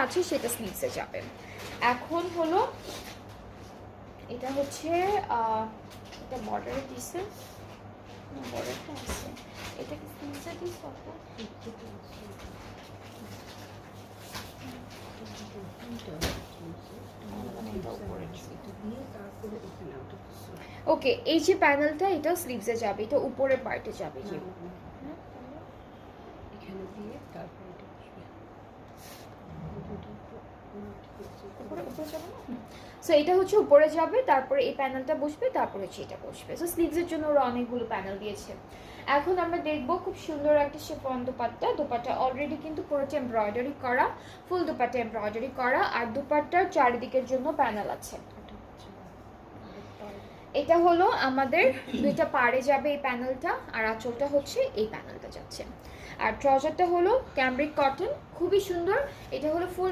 আছে সেটা স্লিভসে যাবে। এখন হলো এটা হচ্ছে এটা বর্ডারে দিছে, বর্ডারটা আছে, এটা কি স্লিভসে দিছে? ওকে, এই যে প্যানেলটা এটা স্লিভসে যাবে, এটা উপরের পার্টে যাবে। যে এখানে দিয়ে তারপরে এটা উপরে যাবে না? সো এটা হচ্ছে উপরে যাবে, তারপরে এই প্যানেলটা বসবে, তারপরে হচ্ছে এটা বসবে। সো স্লিভসের জন্য ওরা অনেকগুলো প্যানেল দিয়েছে। এখন আমরা দেখবো খুব সুন্দর একটা শিফন দোপাট্টা। দোপাট্টা অলরেডি কিন্তু পুরোটা এমব্রয়ডারি করা, ফুল দোপাট্টা এমব্রয়ডারি করা, আর দোপাট্টার চারিদিকের জন্য প্যানেল আছে। এটা হলো আমাদের দুইটা পাড়ে যাবে এই প্যানেলটা, আর আঁচলটা হচ্ছে এই প্যানেলটা যাচ্ছে। আর ট্রাউজারটা হলো ক্যামব্রিক কটন, খুবই সুন্দর। এটা হলো ফুল